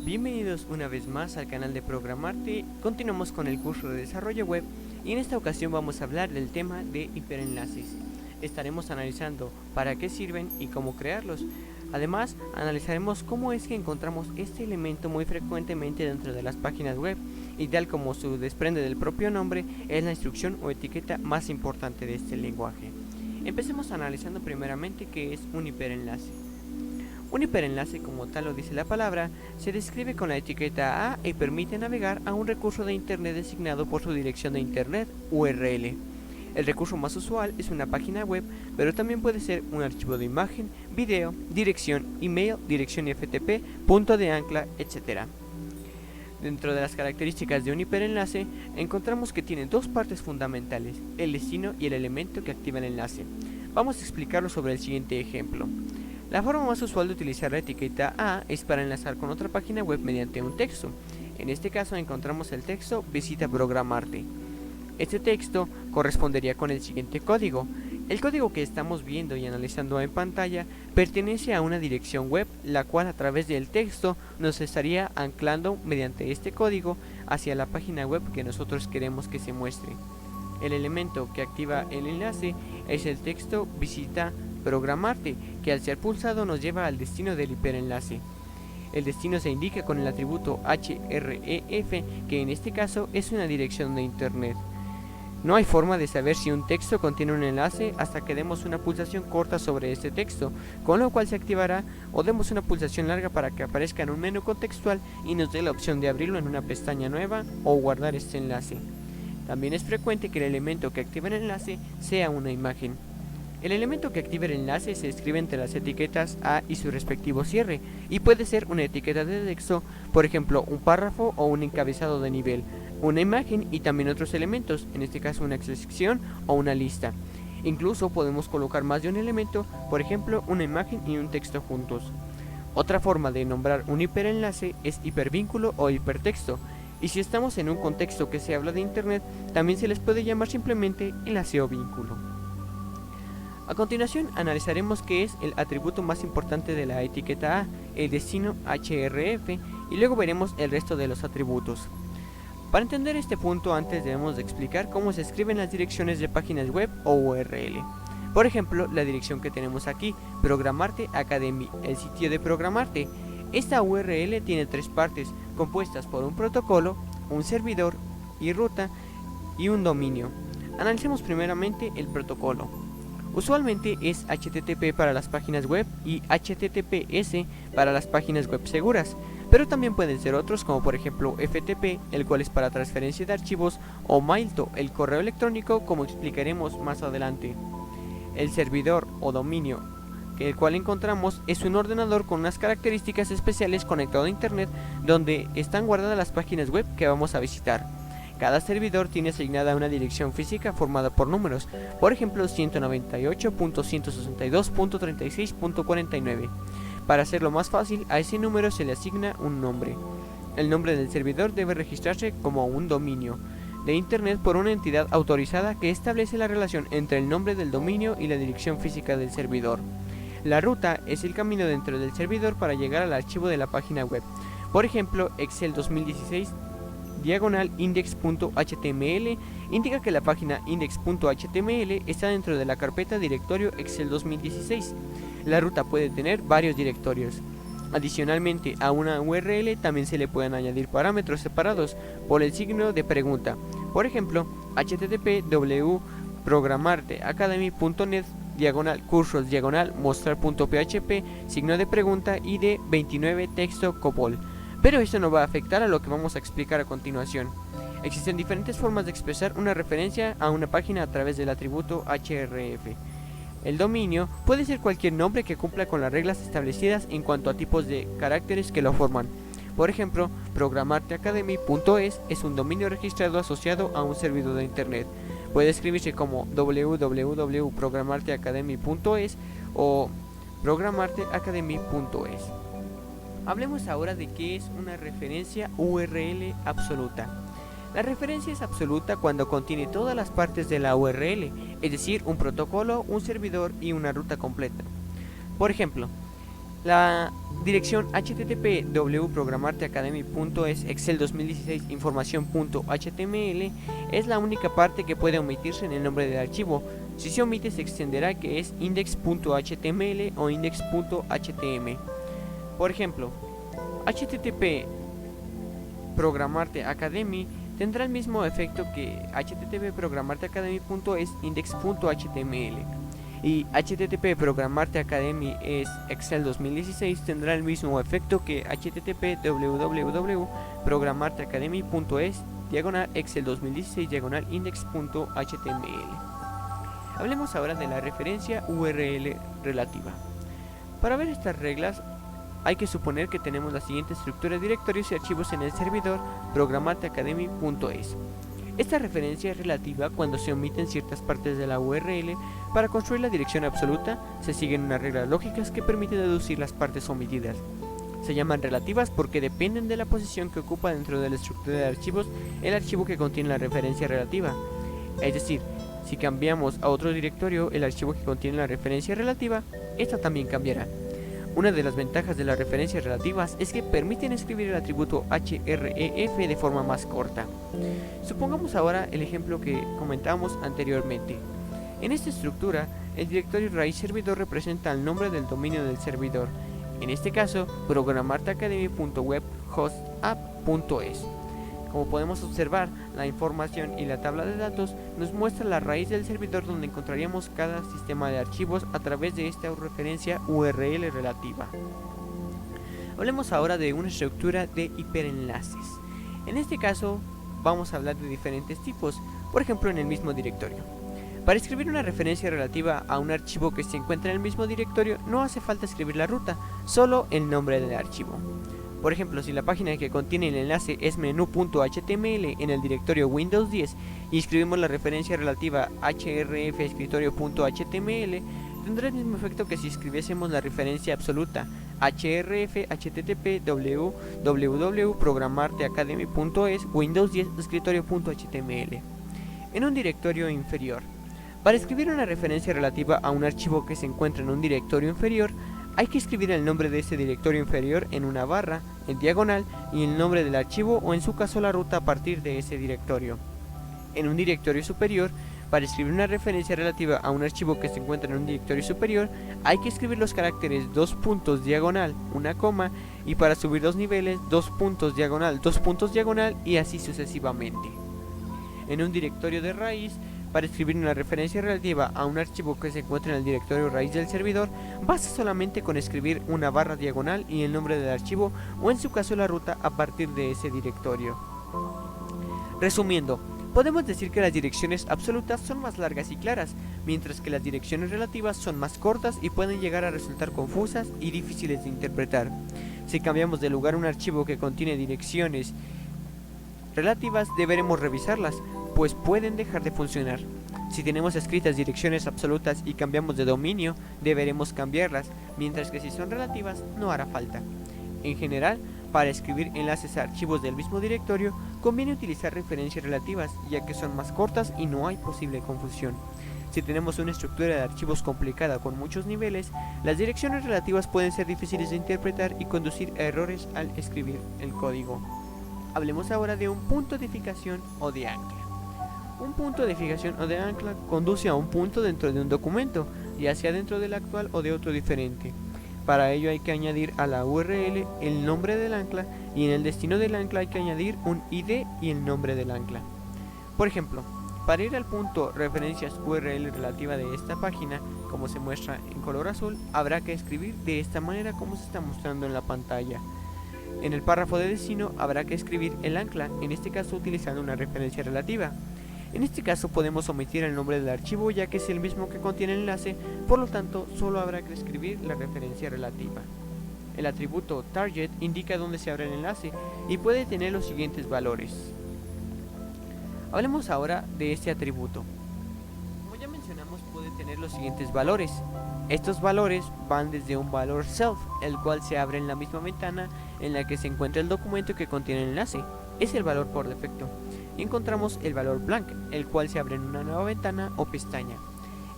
Bienvenidos una vez más al canal de Programarte. Continuamos con el curso de desarrollo web y en esta ocasión vamos a hablar del tema de hiperenlaces. Estaremos analizando para qué sirven y cómo crearlos. Además, analizaremos cómo es que encontramos este elemento muy frecuentemente dentro de las páginas web y tal como se desprende del propio nombre, es la instrucción o etiqueta más importante de este lenguaje. Empecemos analizando primeramente qué es un hiperenlace. Un hiperenlace, como tal lo dice la palabra, se describe con la etiqueta A y permite navegar a un recurso de internet designado por su dirección de internet URL. El recurso más usual es una página web, pero también puede ser un archivo de imagen, video, dirección, email, dirección FTP, punto de ancla, etc. Dentro de las características de un hiperenlace, encontramos que tiene dos partes fundamentales, el destino y el elemento que activa el enlace. Vamos a explicarlo sobre el siguiente ejemplo. La forma más usual de utilizar la etiqueta A es para enlazar con otra página web mediante un texto. En este caso encontramos el texto Visita Programarte. Este texto correspondería con el siguiente código. El código que estamos viendo y analizando en pantalla pertenece a una dirección web, la cual a través del texto nos estaría anclando mediante este código hacia la página web que nosotros queremos que se muestre. El elemento que activa el enlace es el texto Visita Programarte, que al ser pulsado nos lleva al destino del hiperenlace. El destino se indica con el atributo href, que en este caso es una dirección de internet. No hay forma de saber si un texto contiene un enlace hasta que demos una pulsación corta sobre este texto, con lo cual se activará, o demos una pulsación larga para que aparezca en un menú contextual y nos dé la opción de abrirlo en una pestaña nueva o guardar este enlace. También es frecuente que el elemento que activa el enlace sea una imagen. El elemento que activa el enlace se escribe entre las etiquetas A y su respectivo cierre, y puede ser una etiqueta de texto, por ejemplo un párrafo o un encabezado de nivel, una imagen y también otros elementos, en este caso una sección o una lista. Incluso podemos colocar más de un elemento, por ejemplo una imagen y un texto juntos. Otra forma de nombrar un hiperenlace es hipervínculo o hipertexto, y si estamos en un contexto que se habla de internet, también se les puede llamar simplemente enlace o vínculo. A continuación analizaremos qué es el atributo más importante de la etiqueta A, el destino href, y luego veremos el resto de los atributos. Para entender este punto antes debemos de explicar cómo se escriben las direcciones de páginas web o URL. Por ejemplo, la dirección que tenemos aquí, Programarte Academy, el sitio de Programarte. Esta URL tiene tres partes, compuestas por un protocolo, un servidor y ruta y un dominio. Analicemos primeramente el protocolo. Usualmente es HTTP para las páginas web y HTTPS para las páginas web seguras, pero también pueden ser otros como por ejemplo FTP, el cual es para transferencia de archivos, o Mailto, el correo electrónico, como explicaremos más adelante. El servidor o dominio, el cual encontramos, es un ordenador con unas características especiales conectado a internet donde están guardadas las páginas web que vamos a visitar. Cada servidor tiene asignada una dirección física formada por números, por ejemplo 198.162.36.49. Para hacerlo más fácil, a ese número se le asigna un nombre. El nombre del servidor debe registrarse como un dominio de internet por una entidad autorizada que establece la relación entre el nombre del dominio y la dirección física del servidor. La ruta es el camino dentro del servidor para llegar al archivo de la página web. Por ejemplo, Excel 2016 index.html indica que la página index.html está dentro de la carpeta directorio Excel 2016. La ruta puede tener varios directorios. Adicionalmente, a una URL también se le pueden añadir parámetros separados por el signo de pregunta. Por ejemplo, http www.programarteacademy.net /cursos /mostrar.php signo de pregunta ID 29 texto copol. Pero esto no va a afectar a lo que vamos a explicar a continuación. Existen diferentes formas de expresar una referencia a una página a través del atributo href. El dominio puede ser cualquier nombre que cumpla con las reglas establecidas en cuanto a tipos de caracteres que lo forman. Por ejemplo, programarteacademy.es es un dominio registrado asociado a un servidor de internet. Puede escribirse como www.programarteacademy.es o programarteacademy.es. Hablemos ahora de qué es una referencia URL absoluta. La referencia es absoluta cuando contiene todas las partes de la URL, es decir, un protocolo, un servidor y una ruta completa. Por ejemplo, La dirección http www.programarteacademy.es Excel 2016 información.html es la única parte que puede omitirse en el nombre del archivo. Si se omite, se extenderá que es index.html o index.htm. Por ejemplo, http Programarte Academy tendrá el mismo efecto que http programarteacademy.es index.html, y http Programarte es Excel 2016 tendrá el mismo efecto que http www.programarteacademy.es Excel 2016 index.html. Hablemos ahora de la referencia URL relativa. Para ver estas reglas hay que suponer que tenemos la siguiente estructura de directorios y archivos en el servidor programarteacademy.es. Esta referencia es relativa cuando se omiten ciertas partes de la URL. Para construir la dirección absoluta, se siguen unas reglas lógicas que permiten deducir las partes omitidas. Se llaman relativas porque dependen de la posición que ocupa dentro de la estructura de archivos el archivo que contiene la referencia relativa. Es decir, si cambiamos a otro directorio el archivo que contiene la referencia relativa, esta también cambiará. Una de las ventajas de las referencias relativas es que permiten escribir el atributo href de forma más corta. Supongamos ahora el ejemplo que comentábamos anteriormente. En esta estructura, el directorio raíz servidor representa el nombre del dominio del servidor, en este caso, programarteacademy.webhostapp.es. Como podemos observar, la información y la tabla de datos nos muestra la raíz del servidor donde encontraríamos cada sistema de archivos a través de esta referencia URL relativa. Hablemos ahora de una estructura de hiperenlaces. En este caso, vamos a hablar de diferentes tipos, por ejemplo en el mismo directorio. Para escribir una referencia relativa a un archivo que se encuentra en el mismo directorio, no hace falta escribir la ruta, solo el nombre del archivo. Por ejemplo, si la página que contiene el enlace es menú.html en el directorio Windows 10 y escribimos la referencia relativa href-escritorio.html, tendrá el mismo efecto que si escribiésemos la referencia absoluta href http www.programarteacademy.es Windows 10 escritorio.html. En un directorio inferior. Para escribir una referencia relativa a un archivo que se encuentra en un directorio inferior, hay que escribir el nombre de ese directorio inferior en una barra, en diagonal, y el nombre del archivo o en su caso la ruta a partir de ese directorio. En un directorio superior, para escribir una referencia relativa a un archivo que se encuentra en un directorio superior, hay que escribir los caracteres 2 puntos diagonal, una coma, y para subir 2 niveles, 2 puntos diagonal, 2 puntos diagonal, y así sucesivamente. En un directorio de raíz, para escribir una referencia relativa a un archivo que se encuentra en el directorio raíz del servidor, basta solamente con escribir una barra diagonal y el nombre del archivo o en su caso la ruta a partir de ese directorio. Resumiendo, podemos decir que las direcciones absolutas son más largas y claras, mientras que las direcciones relativas son más cortas y pueden llegar a resultar confusas y difíciles de interpretar. Si cambiamos de lugar un archivo que contiene direcciones relativas, deberemos revisarlas, pues pueden dejar de funcionar. Si tenemos escritas direcciones absolutas y cambiamos de dominio, deberemos cambiarlas, mientras que si son relativas, no hará falta. En general, para escribir enlaces a archivos del mismo directorio, conviene utilizar referencias relativas, ya que son más cortas y no hay posible confusión. Si tenemos una estructura de archivos complicada con muchos niveles, las direcciones relativas pueden ser difíciles de interpretar y conducir a errores al escribir el código. Hablemos ahora de un punto de fijación o de ancla. Un punto de fijación o de ancla conduce a un punto dentro de un documento, ya sea dentro del actual o de otro diferente. Para ello hay que añadir a la URL el nombre del ancla y en el destino del ancla hay que añadir un ID y el nombre del ancla. Por ejemplo, para ir al punto referencias URL relativa de esta página, como se muestra en color azul, habrá que escribir de esta manera como se está mostrando en la pantalla. En el párrafo de destino habrá que escribir el ancla, en este caso utilizando una referencia relativa. En este caso podemos omitir el nombre del archivo ya que es el mismo que contiene el enlace, por lo tanto solo habrá que escribir la referencia relativa. El atributo target indica dónde se abre el enlace y puede tener los siguientes valores. Hablemos ahora de este atributo. Como ya mencionamos, puede tener los siguientes valores. Estos valores van desde un valor self, el cual se abre en la misma ventana en la que se encuentra el documento que contiene el enlace. Es el valor por defecto. Y encontramos el valor blank, el cual se abre en una nueva ventana o pestaña.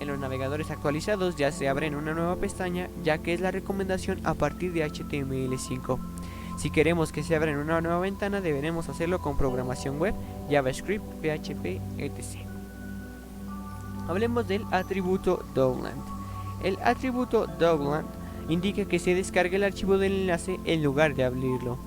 En los navegadores actualizados ya se abre en una nueva pestaña, ya que es la recomendación a partir de HTML5. Si queremos que se abra en una nueva ventana, deberemos hacerlo con programación web, JavaScript, PHP, etc. Hablemos del atributo Dogland. El atributo Dogland indica que se descarga el archivo del enlace en lugar de abrirlo.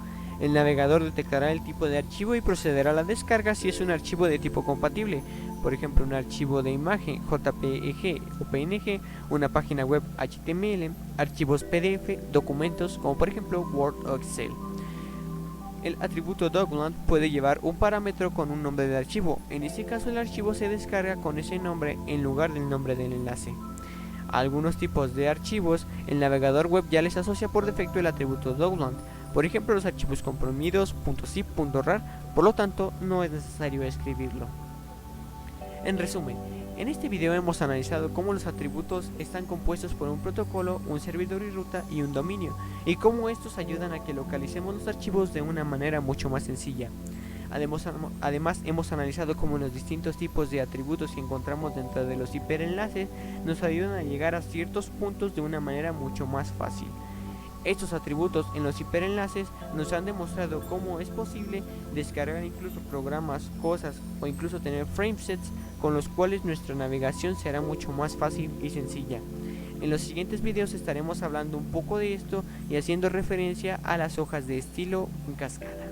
El navegador detectará el tipo de archivo y procederá a la descarga si es un archivo de tipo compatible, por ejemplo un archivo de imagen JPEG o PNG, una página web HTML, archivos PDF, documentos como por ejemplo Word o Excel. El atributo Dogland puede llevar un parámetro con un nombre de archivo, en este caso el archivo se descarga con ese nombre en lugar del nombre del enlace. A algunos tipos de archivos, el navegador web ya les asocia por defecto el atributo Dogland, por ejemplo los archivos comprimidos, .zip, .rar, por lo tanto no es necesario escribirlo. En resumen, en este video hemos analizado cómo los atributos están compuestos por un protocolo, un servidor y ruta y un dominio, y cómo estos ayudan a que localicemos los archivos de una manera mucho más sencilla. Además hemos analizado cómo los distintos tipos de atributos que encontramos dentro de los hiperenlaces nos ayudan a llegar a ciertos puntos de una manera mucho más fácil. Estos atributos en los hiperenlaces nos han demostrado cómo es posible descargar incluso programas, cosas o incluso tener framesets con los cuales nuestra navegación será mucho más fácil y sencilla. En los siguientes videos estaremos hablando un poco de esto y haciendo referencia a las hojas de estilo en cascada.